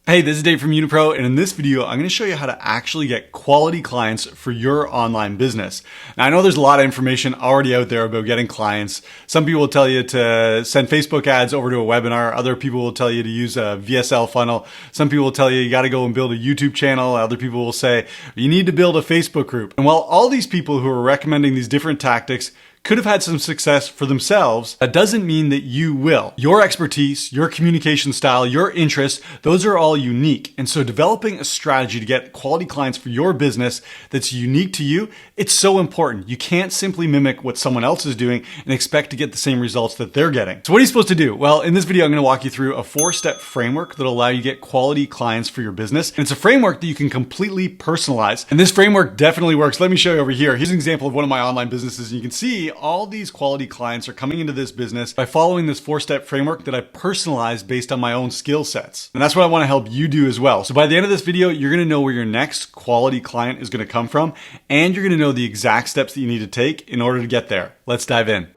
Hey, this is Dave from Unipro, and in this video, I'm going to show you how to actually get quality clients for your online business. Now, I know there's a lot of information already out there about getting clients. Some people will tell you to send Facebook ads over to a webinar. Other people will tell you to use a VSL funnel. Some people will tell you got to go and build a YouTube channel. Other people will say you need to build a Facebook group. And while all these people who are recommending these different tactics could have had some success for themselves, that doesn't mean that you will. Your expertise, your communication style, your interests, those are all unique. And so developing a strategy to get quality clients for your business that's unique to you, it's so important. You can't simply mimic what someone else is doing and expect to get the same results that they're getting. So what are you supposed to do? Well, in this video, I'm going to walk you through a 4-step framework that'll allow you to get quality clients for your business. And it's a framework that you can completely personalize. And this framework definitely works. Let me show you over here. Here's an example of one of my online businesses. And you can see all these quality clients are coming into this business by following this 4-step framework that I personalized based on my own skill sets. And that's what I want to help you do as well. So by the end of this video, you're going to know where your next quality client is going to come from, and you're going to know the exact steps that you need to take in order to get there. Let's dive in.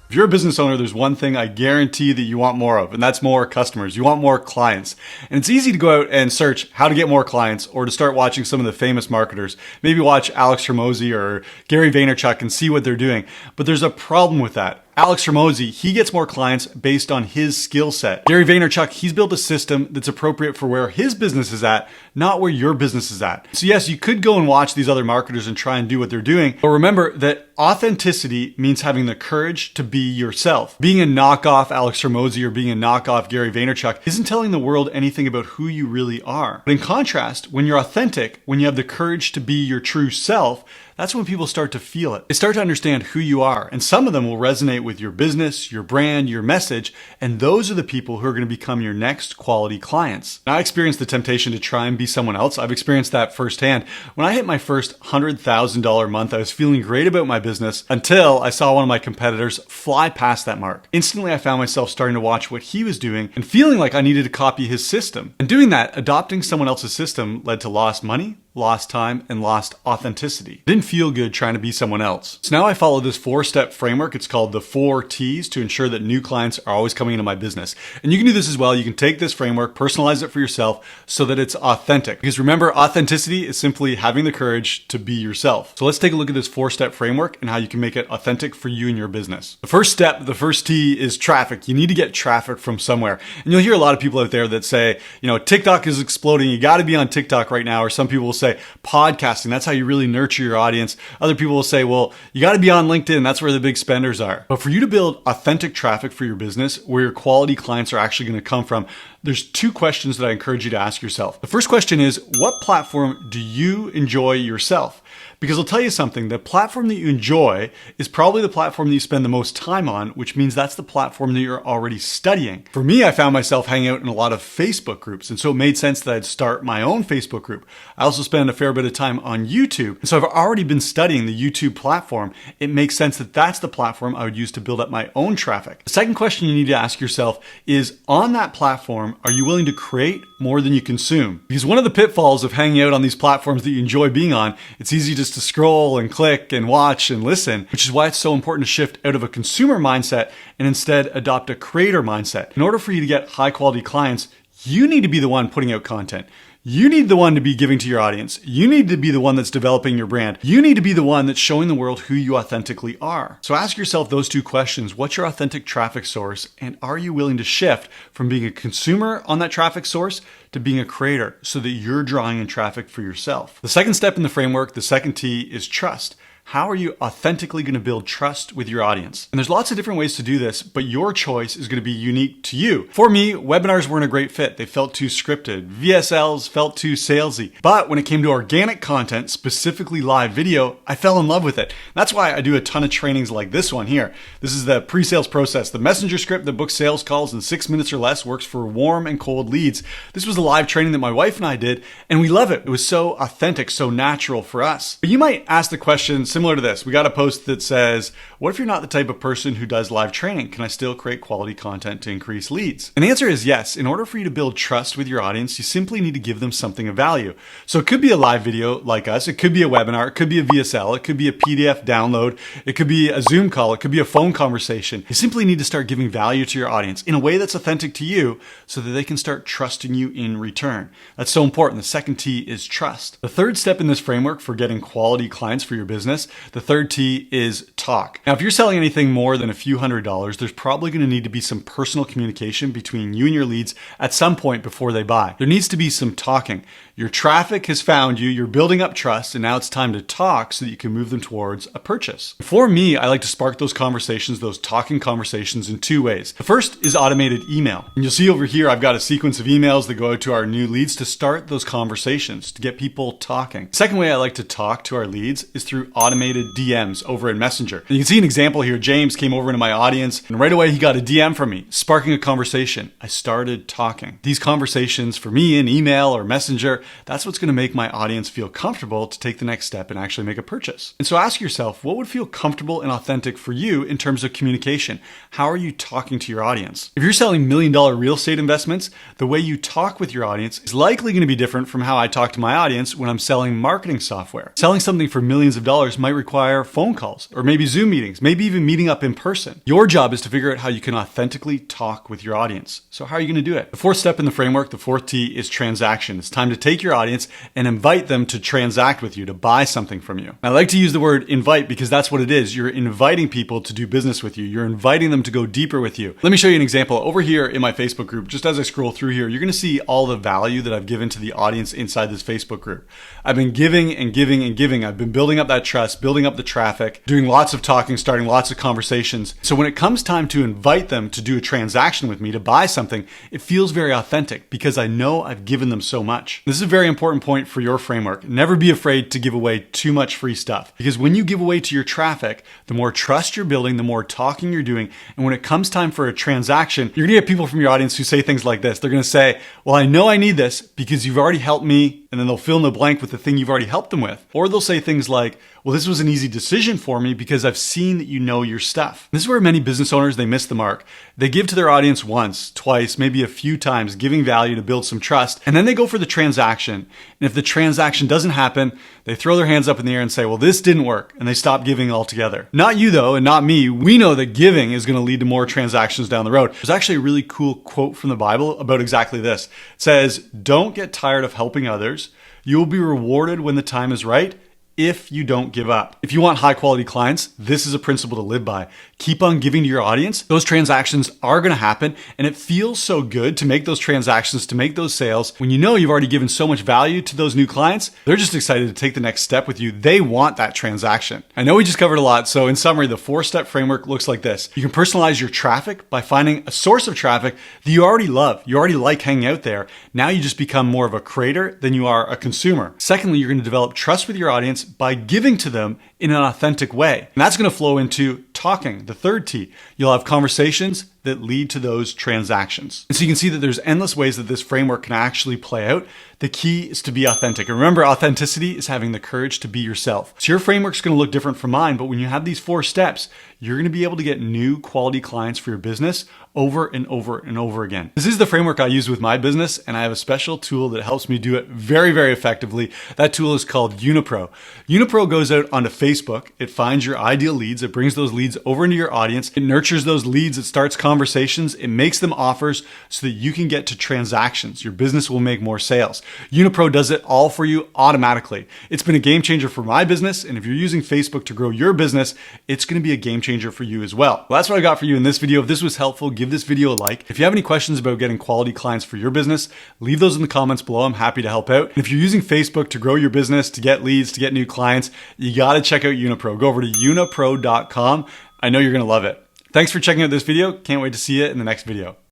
If you're a business owner, there's one thing I guarantee that you want more of, and that's more customers. You want more clients. And it's easy to go out and search how to get more clients or to start watching some of the famous marketers. Maybe watch Alex Hormozi or Gary Vaynerchuk and see what they're doing. But there's a problem with that. Alex Hormozi, he gets more clients based on his skill set. Gary Vaynerchuk, he's built a system that's appropriate for where his business is at, not where your business is at. So yes, you could go and watch these other marketers and try and do what they're doing, but remember that authenticity means having the courage to be yourself. Being a knockoff Alex Hormozi or being a knockoff Gary Vaynerchuk isn't telling the world anything about who you really are. But in contrast, when you're authentic, when you have the courage to be your true self, that's when people start to feel it. They start to understand who you are, and some of them will resonate with your business, your brand, your message, and those are the people who are going to become your next quality clients. Now, I experienced the temptation to try and be someone else. I've experienced that firsthand. When I hit my first $100,000 month, I was feeling great about my business until I saw one of my competitors fly past that mark. Instantly, I found myself starting to watch what he was doing and feeling like I needed to copy his system. And doing that, adopting someone else's system led to lost money, lost time, and lost authenticity. Didn't feel good trying to be someone else. So now I follow this 4-step framework. It's called the 4 T's to ensure that new clients are always coming into my business. And you can do this as well. You can take this framework, personalize it for yourself so that it's authentic. Because remember, authenticity is simply having the courage to be yourself. So let's take a look at this 4-step framework and how you can make it authentic for you and your business. The first step, the first T is traffic. You need to get traffic from somewhere. And you'll hear a lot of people out there that say, TikTok is exploding. You got to be on TikTok right now. Or some people will say podcasting, that's how you really nurture your audience. Other people will say, well, you got to be on LinkedIn. That's where the big spenders are. But for you to build authentic traffic for your business, where your quality clients are actually going to come from, there's 2 questions that I encourage you to ask yourself. The first question is, what platform do you enjoy yourself? Because I'll tell you something, the platform that you enjoy is probably the platform that you spend the most time on, which means that's the platform that you're already studying. For me, I found myself hanging out in a lot of Facebook groups, and so it made sense that I'd start my own Facebook group. I also spend a fair bit of time on YouTube, and so I've already been studying the YouTube platform. It makes sense that that's the platform I would use to build up my own traffic. The second question you need to ask yourself is, on that platform, are you willing to create more than you consume? Because one of the pitfalls of hanging out on these platforms that you enjoy being on, it's easy just to scroll and click and watch and listen, which is why it's so important to shift out of a consumer mindset and instead adopt a creator mindset. In order for you to get high quality clients, you need to be the one putting out content. You need the one to be giving to your audience. You need to be the one that's developing your brand. You need to be the one that's showing the world who you authentically are. So ask yourself those 2 questions. What's your authentic traffic source? And are you willing to shift from being a consumer on that traffic source to being a creator so that you're drawing in traffic for yourself? The second step in the framework, the second T, is trust. How are you authentically going to build trust with your audience? And there's lots of different ways to do this, but your choice is going to be unique to you. For me, webinars weren't a great fit. They felt too scripted. VSLs felt too salesy. But when it came to organic content, specifically live video, I fell in love with it. That's why I do a ton of trainings like this one here. This is the pre-sales process. The messenger script that books sales calls in 6 minutes or less works for warm and cold leads. This was a live training that my wife and I did, and we love it. It was so authentic, so natural for us. But you might ask the question, Similar to this, we got a post that says, what if you're not the type of person who does live training? Can I still create quality content to increase leads? And the answer is yes. In order for you to build trust with your audience, you simply need to give them something of value. So it could be a live video like us. It could be a webinar. It could be a VSL. It could be a PDF download. It could be a Zoom call. It could be a phone conversation. You simply need to start giving value to your audience in a way that's authentic to you so that they can start trusting you in return. That's so important. The second T is trust. The third step in this framework for getting quality clients for your business, the third T is talk. Now, if you're selling anything more than a few $100s, there's probably going to need to be some personal communication between you and your leads at some point before they buy. There needs to be some talking. Your traffic has found you, you're building up trust, and now it's time to talk so that you can move them towards a purchase. For me, I like to spark those conversations, those talking conversations in two ways. The first is automated email. And you'll see over here, I've got a sequence of emails that go out to our new leads to start those conversations, to get people talking. Second way I like to talk to our leads is through automated DMs over in Messenger. And you can see an example here. James came over into my audience and right away he got a DM from me, sparking a conversation. I started talking. These conversations for me in email or Messenger, that's what's going to make my audience feel comfortable to take the next step and actually make a purchase. And so ask yourself, what would feel comfortable and authentic for you in terms of communication? How are you talking to your audience? If you're selling $1 million real estate investments, the way you talk with your audience is likely going to be different from how I talk to my audience when I'm selling marketing software. Selling something for millions of dollars might require phone calls or maybe Zoom meetings, maybe even meeting up in person. Your job is to figure out how you can authentically talk with your audience. So how are you going to do it? The fourth step in the framework, the fourth T, is transaction. It's time to take your audience and invite them to transact with you, to buy something from you. I like to use the word invite because that's what it is. You're inviting people to do business with you. You're inviting them to go deeper with you. Let me show you an example. Over here in my Facebook group, just as I scroll through here, you're going to see all the value that I've given to the audience inside this Facebook group. I've been giving and giving and giving. I've been building up that trust, building up the traffic, doing lots of talking, starting lots of conversations. So when it comes time to invite them to do a transaction with me, to buy something, it feels very authentic because I know I've given them so much. This is a very important point for your framework. Never be afraid to give away too much free stuff because when you give away to your traffic, the more trust you're building, the more talking you're doing. And when it comes time for a transaction, you're gonna get people from your audience who say things like this. They're gonna say, well, I know I need this because you've already helped me, and then they'll fill in the blank with the thing you've already helped them with. Or they'll say things like, well, this was an easy decision for me because I've seen that you know your stuff. This is where many business owners, they miss the mark. They give to their audience once, twice, maybe a few times, giving value to build some trust, and then they go for the transaction. And if the transaction doesn't happen, they throw their hands up in the air and say, well, this didn't work, and they stop giving altogether. Not you though, and not me. We know that giving is gonna lead to more transactions down the road. There's actually a really cool quote from the Bible about exactly this. It says, don't get tired of helping others. You will be rewarded when the time is right if you don't give up. If you want high quality clients, this is a principle to live by. Keep on giving to your audience. Those transactions are going to happen, and it feels so good to make those transactions, to make those sales. When you know you've already given so much value to those new clients, they're just excited to take the next step with you. They want that transaction. I know we just covered a lot, so in summary, the 4-step framework looks like this. You can personalize your traffic by finding a source of traffic that you already love. You already like hanging out there. Now you just become more of a creator than you are a consumer. Secondly, you're going to develop trust with your audience by giving to them in an authentic way. And that's going to flow into talking, the third T. You'll have conversations that lead to those transactions. And so you can see that there's endless ways that this framework can actually play out. The key is to be authentic. And remember, authenticity is having the courage to be yourself. So your framework's going to look different from mine, but when you have these 4 steps, you're going to be able to get new quality clients for your business over and over and over again. This is the framework I use with my business, and I have a special tool that helps me do it very, very effectively. That tool is called Unipro. Unipro goes out onto Facebook. It finds your ideal leads. It brings those leads over into your audience. It nurtures those leads. It starts conversations. It makes them offers so that you can get to transactions. Your business will make more sales. Unipro does it all for you automatically. It's been a game changer for my business, and if you're using Facebook to grow your business, it's going to be a game changer for you as well. Well, that's what I got for you in this video. If this was helpful, give this video a like. If you have any questions about getting quality clients for your business, leave those in the comments below. I'm happy to help out. And if you're using Facebook to grow your business, to get leads, to get new clients, you got to check out Unipro. Go over to unipro.com. I know you're going to love it. Thanks for checking out this video. Can't wait to see you in the next video.